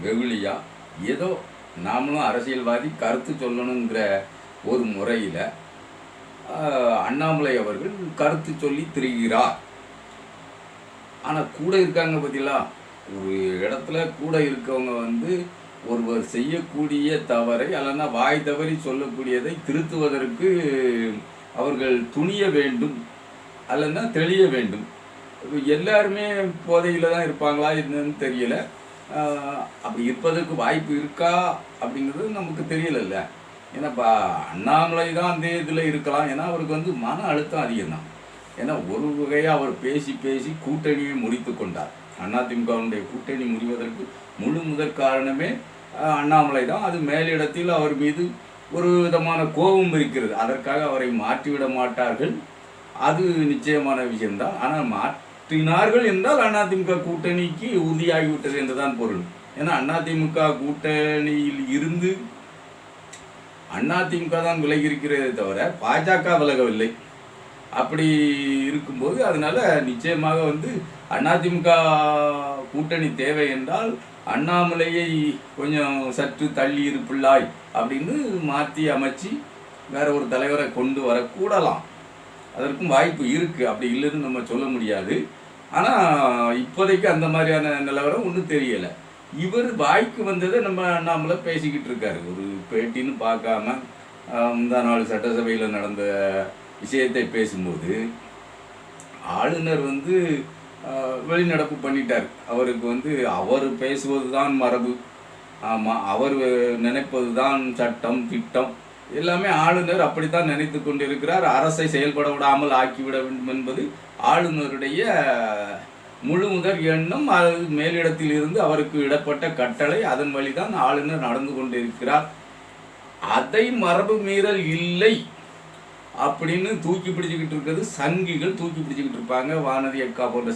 வெகுளியாக ஏதோ நாமளும் அரசியல்வாதி கருத்து சொல்லணுங்கிற ஒரு முறையில் அண்ணாமலை அவர்கள் கருத்து சொல்லி திரிகிறார். ஆனால் கூட இருக்காங்க பார்த்தீங்களா, ஒரு இடத்துல கூட இருக்கவங்க ஒருவர் செய்யக்கூடிய தவறை அல்லனா வாய் தவறி சொல்லக்கூடியதை திருத்துவதற்கு அவர்கள் துணிய வேண்டும் அல்லனா தெளிய வேண்டும். எல்லாருமே போதையில் தான் இருப்பாங்களா என்னன்னு தெரியல. அப்படி இருப்பதற்கு வாய்ப்பு இருக்கா அப்படிங்கிறது நமக்கு தெரியலைல்ல. ஏன்னா அண்ணாமலை தான் அந்த இதில் இருக்கலாம். ஏன்னா அவருக்கு மன அழுத்தம் அதிகம்தான். ஏன்னா ஒரு வகையாக அவர் பேசி பேசி கூட்டணியை முடித்து கொண்டார். அதிமுகவுடைய கூட்டணி முடிவதற்கு முழு முதற் காரணமே அண்ணாமலை தான். அது மேலிடத்தில் அவர் மீது ஒரு விதமான கோபம் இருக்கிறது. அதற்காக அவரை மாற்றிவிட மாட்டார்கள், அது நிச்சயமான விஷயம்தான். ஆனால் மாற்றினார்கள் என்றால் அதிமுக கூட்டணிக்கு உறுதியாகிவிட்டது என்றுதான் பொருள். ஏன்னா அதிமுக கூட்டணியில் இருந்து அதிமுக தான் விலகி இருக்கிறதே தவிர பாஜக விலகவில்லை. அப்படி இருக்கும்போது அதனால நிச்சயமாக அதிமுக கூட்டணி தேவை என்றால் அண்ணாமலையை கொஞ்சம் சற்று தள்ளி இருப்பிள்ளாய் அப்படின்னு மாற்றி அமைச்சு வேற ஒரு தலைவரை கொண்டு வரக்கூடலாம். அதற்கும் வாய்ப்பு இருக்குது. அப்படி இல்லைன்னு நம்ம சொல்ல முடியாது. ஆனால் இப்போதைக்கு அந்த மாதிரியான நிலவரம் ஒன்றும் தெரியலை. இவர் வாய்க்கு வந்ததை நம்ம அண்ணாமலை பேசிக்கிட்டு இருக்காரு. ஒரு பேட்டின்னு பார்க்காம முந்தா நாள் சட்டசபையில் நடந்த விஷயத்தை பேசும்போது ஆளுநர் வெளிநடப்பு பண்ணிட்டார். அவருக்கு அவர் பேசுவது தான் மரபு, ஆமாம் அவர் நினைப்பது தான் சட்டம் திட்டம் எல்லாமே ஆளுநர் அப்படித்தான் நினைத்து கொண்டிருக்கிறார். அரசை செயல்பட விடாமல் ஆக்கிவிட வேண்டும் என்பது ஆளுநருடைய முழு முதற் எண்ணம். அது மேலிடத்தில் இருந்து அவருக்கு இடப்பட்ட கட்டளை. அதன் வழிதான் ஆளுநர் நடந்து கொண்டிருக்கிறார். அதை மரபு மீறல் இல்லை அப்படின்னு தூக்கி பிடிச்சிக்கிட்டு இருக்கிறது சங்கிகள் தூக்கி பிடிச்சிக்கிட்டு இருப்பாங்க. வானதி அக்கா போன்ற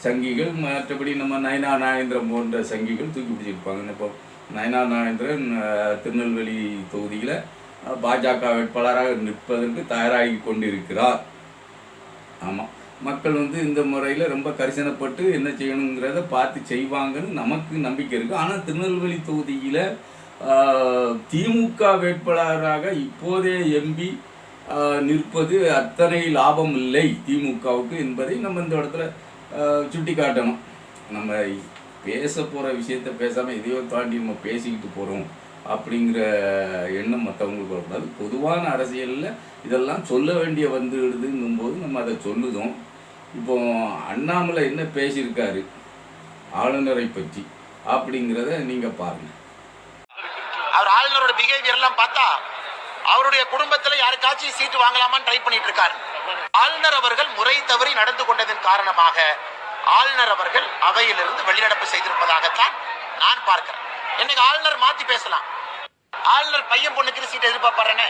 சங்கிகள், மற்றபடி நம்ம நயனா நாகேந்திரன் போன்ற சங்கிகள் தூக்கி பிடிச்சிருப்பாங்க. இப்போ நயனா நாகேந்திரன் திருநெல்வேலி தொகுதியில் பாஜக வேட்பாளராக நிற்பதற்கு தயாராகி கொண்டிருக்கிறார். ஆமாம், மக்கள் இந்த முறையில் ரொம்ப கரிசனப்பட்டு என்ன செய்யணுங்கிறத பார்த்து செய்வாங்கன்னு நமக்கு நம்பிக்கை இருக்குது. ஆனால் திருநெல்வேலி தொகுதியில் திமுக வேட்பாளராக இப்போதே எம்பி நிற்பது அத்தனை லாபம் இல்லை திமுகவுக்கு என்பதை நம்ம இந்த இடத்துல சுட்டி காட்டணும். நம்ம பேச போகிற விஷயத்த பேசாமல் எதையோ தாண்டி நம்ம பேசிக்கிட்டு போகிறோம் அப்படிங்கிற எண்ணம் மற்றவங்களுக்கு வரக்கூடாது. பொதுவான அரசியலில் இதெல்லாம் சொல்ல வேண்டிய வந்துடுதுங்கும்போது நம்ம அதை சொல்லுதோம். இப்போ அண்ணாமலை என்ன பேசியிருக்காரு ஆளுநரை பற்றி அப்படிங்கிறத நீங்கள் பாருங்கள். அவர் ஆளுநரோட பிஹேவியர்லாம் பார்த்தா அவருடைய குடும்பத்தில் யாருக்காச்சும் சீட்டு வாங்கலாமான்னு ட்ரை பண்ணிட்டு இருக்காரு. ஆளுநர் அவர்கள் முறை தவறி நடந்து கொண்டதன் காரணமாக ஆளுநர் அவர்கள் அவையிலிருந்து வெளிநடப்பு செய்திருப்பதாகத்தான் நான் பார்க்கிறேன். இன்னைக்கு ஆளுநர் மாத்தி பேசலாம். ஆளுநர் பையன் பொண்ணுக்கு சீட் எதிர்பார்ப்பாருன்னு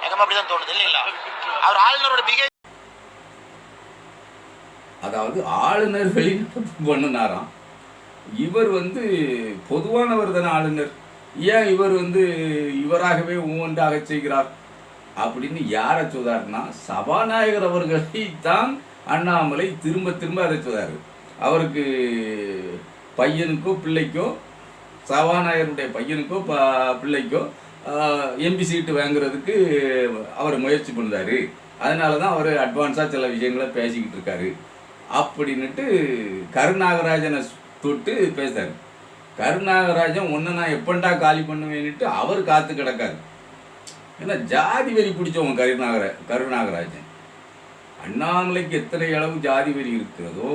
எனக்கு அப்படிதான் தோணுது இல்லைங்களா? அவர் ஆளுநரோட பிஹேவியர், அதாவது ஆளுநர் வெளிநடப்பு பண்ணினாராம். இவர் பொதுவானவர் தானே ஆளுநர். ஏன் இவர் இவராகவே ஒவ்வொன்றாக செய்கிறார் அப்படின்னு யாரை சொல்றாருன்னா சபாநாயகர் அவர்களை தான் அண்ணாமலை திரும்ப திரும்ப அதை சொல்றாரு. அவருக்கு பையனுக்கோ பிள்ளைக்கோ, சபாநாயகருடைய பையனுக்கோ பிள்ளைக்கோ எம்பி சீட்டு வாங்குறதுக்கு அவர் முயற்சி பண்ணுறாரு. அதனால தான் அவர் அட்வான்ஸாக சில விஷயங்களை பேசிக்கிட்டு இருக்காரு அப்படின்ட்டு கருநாகராஜனை தொட்டு பேசுறாரு. கருநாகராஜன் ஒன்று நான் எப்பண்டா காலி பண்ணுவேன்னுட்டு அவர் காத்து கிடக்காரு. ஏன்னா ஜாதி வெறி பிடிச்சவங்க கருநாகராஜன். அண்ணாமலைக்கு எத்தனை அளவு ஜாதி வெறி இருக்கிறதோ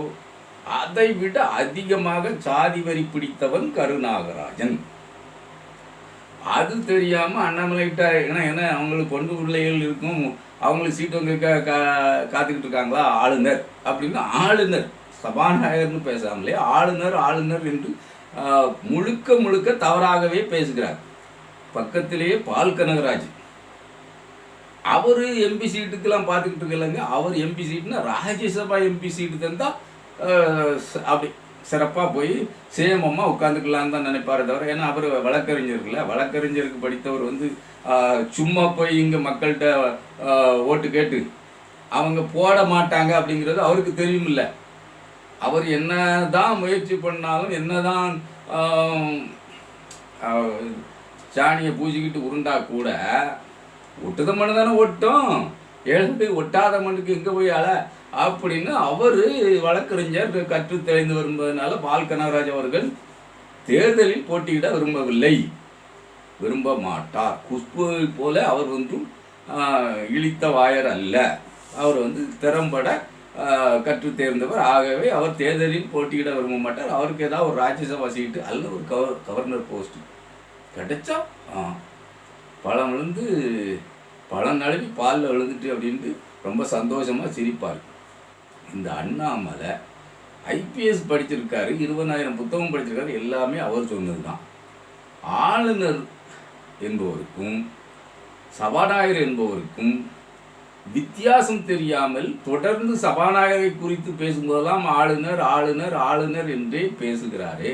அதை விட அதிகமாக ஜாதி வெறி பிடித்தவன் கருநாகராஜன். அது தெரியாமல் அண்ணாமலைகிட்ட ஏன்னா அவங்களுக்கு கொண்டு பிள்ளைகள் இருக்கும், அவங்களுக்கு சீட்டு வந்து காத்துக்கிட்டு இருக்காங்களா ஆளுநர் அப்படின்னு ஆளுநர் சபாநாயகர்னு பேசாமலே ஆளுநர் என்று முழுக்க முழுக்க தவறாகவே பேசுகிறார். பக்கத்திலேயே பால் கனகராஜ் அவர் எம்பி சீட்டுக்கெல்லாம் பார்த்துக்கிட்டு இருக்கலங்க. அவர் எம்பி சீட்டுனா ராஜ்யசபா எம்பி சீட்டு தந்தால் அப்படி சிறப்பாக போய் சேமமாக உட்காந்துக்கலான்னு தான் நினைப்பாரு தவிர, ஏன்னா அவர் வழக்கறிஞருக்கு படித்தவர் சும்மா போய் இங்கே மக்கள்கிட்ட ஓட்டு கேட்டு அவங்க போட மாட்டாங்க அப்படிங்கிறது அவருக்கு தெரியுமில்ல. அவர் என்ன தான் முயற்சி பண்ணாலும், என்ன தான் சாணியை பூசிக்கிட்டு உருண்டா கூட ஒட்டுத மண்ணு தானே ஒட்டும், எழுந்து ஒட்டாத மண்ணுக்கு எங்கே போய் அலை அப்படின்னு அவர் வழக்கறிஞர் கற்று தெளிந்து வரும்பதனால பால் கனகராஜ் அவர்கள் தேர்தலில் போட்டியிட விரும்பவில்லை, விரும்ப மாட்டார். குஷ்புவை போல அவர் ஒன்றும் இழித்த வாயர் அல்ல, அவர் திறம்பட கற்று தேர்ந்தவர். ஆகவே அவர் தேர்தலில் போட்டியிட விரும்ப மாட்டார். அவருக்கு ஏதாவது ஒரு ராஜ்யசபா சீட்டு அல்ல ஒரு கவர்னர் போஸ்ட் கிடைச்சா பழம் விழுந்து பழம் நழுவி பாலில் விழுந்துட்டு அப்படின்ட்டு ரொம்ப சந்தோஷமாக சிரிப்பார். இந்த அண்ணாமலை ஐபிஎஸ் படிச்சிருக்காரு, 20,000 புத்தகம் படிச்சிருக்காரு, எல்லாமே அவர் சொன்னது தான். ஆளுநர் என்பவருக்கும் சபாநாயகர் என்பவருக்கும் வித்தியாசம் தெரியாமல் தொடர்ந்து சபாநாயகரை குறித்து பேசும்போதெல்லாம் ஆளுநர் ஆளுநர் ஆளுநர் என்றே பேசுகிறாரே.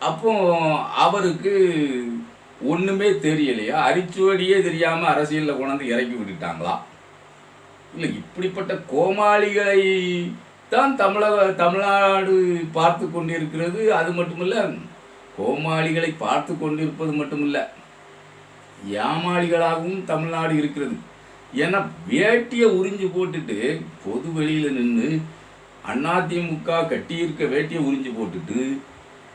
அப்போ அவருக்கு ஒன்றுமே தெரியலையா? அரிச்சுவடியே தெரியாமல் அரசியலில் கொண்டாந்து இறக்கி விட்டுட்டாங்களா? இல்லை, இப்படிப்பட்ட கோமாளிகளை தான் தமிழ்நாடு பார்த்து கொண்டிருக்கிறது. அது மட்டுமில்லை, கோமாளிகளை பார்த்து கொண்டிருப்பது மட்டுமில்லை, ஏமாளிகளாகவும் தமிழ்நாடு இருக்கிறது. ஏன்னா வேட்டியை உறிஞ்சு போட்டுட்டு பொது வெளியில் நின்று அதிமுக கட்டியிருக்க வேட்டியை உறிஞ்சு போட்டுட்டு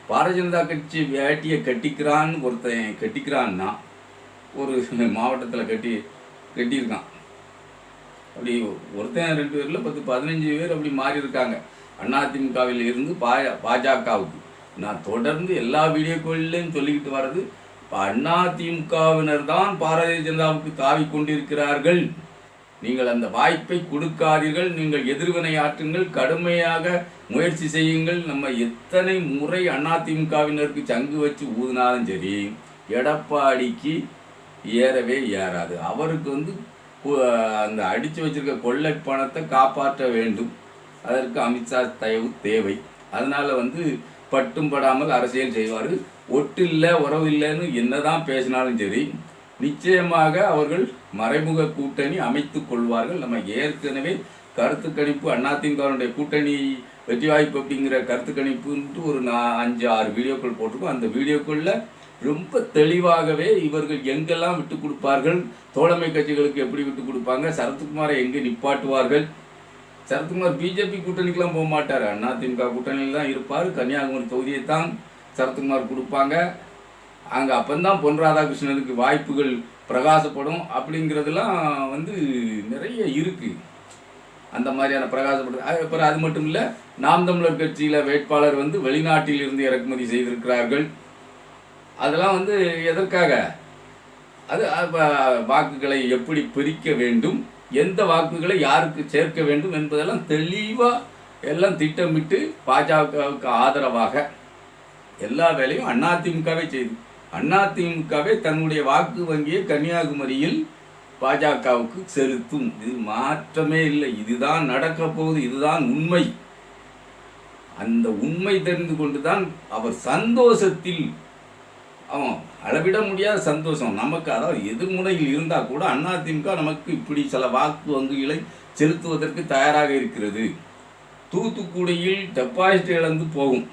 பாரதிய ஜனதா கட்சி வேட்டியை கட்டிக்கிறான்னு ஒருத்தன் கட்டிக்கிறான்னா ஒரு மாவட்டத்தில் கட்டியிருக்கான். அப்படி ஒருத்தன் 2 பேரில் 10-15 பேர் அப்படி மாறி இருக்காங்க அதிமுகவில் இருந்து பாஜகவுக்கு. நான் தொடர்ந்து எல்லா வீடியோக்கள்லையும் சொல்லிக்கிட்டு வர்றது, அதிமுகவினர் தான் பாரதிய ஜனதாவுக்கு தாவி கொண்டிருக்கிறார்கள். நீங்கள் அந்த வாய்ப்பை கொடுக்காதீர்கள், நீங்கள் எதிர்வினை ஆற்றுங்கள், கடுமையாக முயற்சி செய்யுங்கள். நம்ம எத்தனை முறை அதிமுகவினருக்கு சங்கு வச்சு ஊதினாலும் சரி, எடப்பாடிக்கு ஏறவே ஏறாது. அவருக்கு அந்த அடித்து வச்சிருக்க கொள்ளை பணத்தை காப்பாற்ற வேண்டும். அதற்கு அமித்ஷா தயவு தேவை. அதனால் பட்டும் படாமல் அரசியல் செய்வார். ஒட்டு இல்லை உறவு இல்லைன்னு என்னதான் பேசினாலும் சரி, நிச்சயமாக அவர்கள் மறைமுக கூட்டணி அமைத்து கொள்வார்கள். நம்ம ஏற்கனவே கருத்து கணிப்பு அதிமுகவுடைய கூட்டணி வெற்றி வாய்ப்பு அப்படிங்கிற கருத்து கணிப்புன்ட்டு ஒரு 5-6 வீடியோக்கள் போட்டிருக்கோம். அந்த வீடியோக்களில் ரொம்ப தெளிவாகவே இவர்கள் எங்கெல்லாம் விட்டு கொடுப்பார்கள், தோழமை கட்சிகளுக்கு எப்படி விட்டு கொடுப்பாங்க, சரத்குமாரை எங்கே நிப்பாட்டுவார்கள். சரத்குமார் பிஜேபி கூட்டணிக்கெலாம் போக மாட்டார், அதிமுக கூட்டணியில் தான் இருப்பார். கன்னியாகுமரி தொகுதியை தான் சரத்குமார் கொடுப்பாங்க. அங்கே அப்பந்தான் பொன் ராதாகிருஷ்ணனுக்கு வாய்ப்புகள் பிரகாசப்படும் அப்படிங்கிறதுலாம் நிறைய இருக்குது. அந்த மாதிரியான பிரகாசப்படுது. அப்புறம் அது மட்டும் இல்லை, நாம் தமிழர் கட்சியில் வேட்பாளர் வெளிநாட்டில் இருந்து இறக்குமதி செய்திருக்கிறார்கள். அதெல்லாம் எதற்காக? அது வாக்குகளை எப்படி பிரிக்க வேண்டும், எந்த வாக்குகளை யாருக்கு சேர்க்க வேண்டும் என்பதெல்லாம் தெளிவாக எல்லாம் திட்டமிட்டு பாஜகவுக்கு ஆதரவாக எல்லா வேலையும் அதிமுகவே செய்து, அதிமுகவே தன்னுடைய வாக்கு வங்கியை கன்னியாகுமரியில் பாஜகவுக்கு செலுத்தும். இது மாற்றமே இல்லை. இதுதான் நடக்க போகுது. இதுதான் உண்மை. அந்த உண்மை தெரிந்து கொண்டுதான் அவர் சந்தோஷத்தில், அவன் அளவிட முடியாத சந்தோஷம் நமக்கு. அதாவது எதிர்முனையில் இருந்தால் கூட அதிமுக நமக்கு இப்படி சில வாக்கு வங்கிகளை செலுத்துவதற்கு தயாராக இருக்கிறது. தூத்துக்குடியில் டெபாசிட் இழந்து போகும்,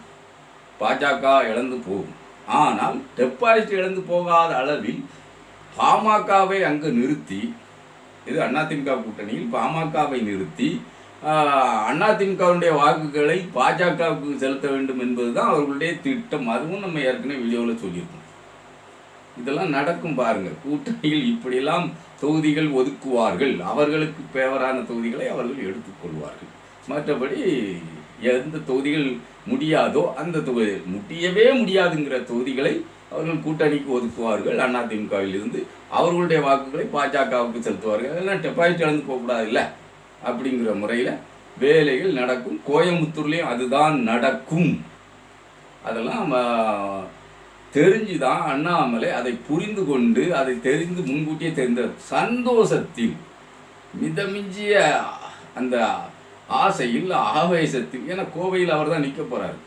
பாஜக இழந்து போகும். ஆனால் டெபாசிட் இழந்து போகாத அளவில் பாமகவை அங்கு நிறுத்தி, இது அதிமுக கூட்டணியில் பாமகவை நிறுத்தி அதிமுகவுடைய வாக்குகளை பாஜகவுக்கு செலுத்த வேண்டும் என்பது தான் அவர்களுடைய திட்டம். அதுவும் நம்ம ஏற்கனவே வீடியோவில் சொல்லியிருக்கோம். இதெல்லாம் நடக்கும் பாருங்கள். கூட்டணியில் இப்படியெல்லாம் தொகுதிகள் ஒதுக்குவார்கள். அவர்களுக்கு ஃபேவரான தொகுதிகளை அவர்கள் எடுத்துக்கொள்வார்கள். மற்றபடி எந்த தொகுதிகள் முடியாதோ அந்த தொகுதி, முடியவே முடியாதுங்கிற தொகுதிகளை அவர்கள் கூட்டணிக்கு ஒதுக்குவார்கள். அதிமுகவில் இருந்து அவர்களுடைய வாக்குகளை பாஜகவுக்கு செலுத்துவார்கள். அதெல்லாம் டெபாசிட் இழந்து போகக்கூடாது இல்லை அப்படிங்கிற முறையில் வேலைகள் நடக்கும். கோயம்புத்தூர்லேயும் அதுதான் நடக்கும். அதெல்லாம் தெரிஞ்சுதான் அண்ணாமலை அதை புரிந்து கொண்டு, அதை தெரிந்து முன்கூட்டியே தெரிந்த சந்தோஷத்தில், மிதமிஞ்சிய அந்த ஆசையில், ஆவேசத்தில், ஏன்னா கோவையில் அவர் தான் நிற்க போகிறார்.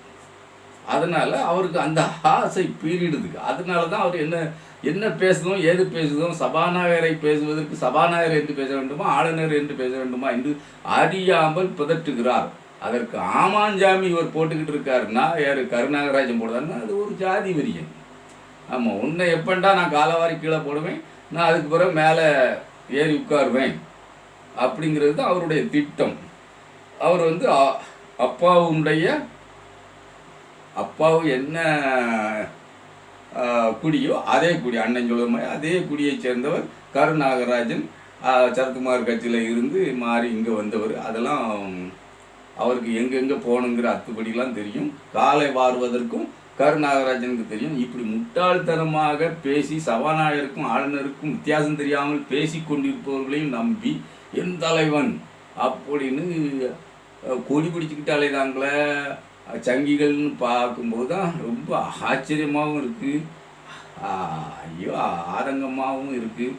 அதனால் அவருக்கு அந்த ஆசை பீரிடுது. அதனால தான் அவர் என்ன பேசுதோ ஏது பேசுதோ, சபாநாயகரை பேசுவதற்கு சபாநாயகர் என்று பேச வேண்டுமா, ஆளுநர் என்று பேச வேண்டுமா என்று அறியாமல் பிதற்றுகிறார். அதற்கு ஆமாஞ்சாமி இவர் போட்டுக்கிட்டு இருக்காருன்னா யார் கருநாகராஜன் போடுறாருன்னா அது ஒரு ஜாதி வெறியன். ஆமாம், உன்னை எப்பண்டா நான் காலவாரி கீழே போடுவேன், நான் அதுக்கு பிறகு மேலே ஏறி உட்காருவேன் அப்படிங்கிறது தான் அவருடைய திட்டம். அவர் வந்து அப்பாவு என்ன குடியோ அதே குடி, அண்ணன் சொல்லுற மாதிரி அதே குடியை சேர்ந்தவர் கருநாகராஜன். சரத்குமார் கட்சியில் இருந்து மாறி இங்கே வந்தவர். அதெல்லாம் அவருக்கு எங்கெங்கே போகணுங்கிற அத்துப்படிலாம் தெரியும். காலை வாருவதற்கும் கருநாகராஜனுக்கு தெரியும். இப்படி முட்டாள்தனமாக பேசி சபாநாயகருக்கும் ஆளுநருக்கும் வித்தியாசம் தெரியாமல் பேசி கொண்டிருப்பவர்களையும் நம்பி என் தலைவன் அப்படின்னு கொடி பிடிச்சிக்கிட்டு அலைதாங்களே சங்கிகள்னு பார்க்கும்போது தான் ரொம்ப ஆச்சரியமாகவும் இருக்குது, ஐயோ ஆதங்கமாகவும் இருக்குது.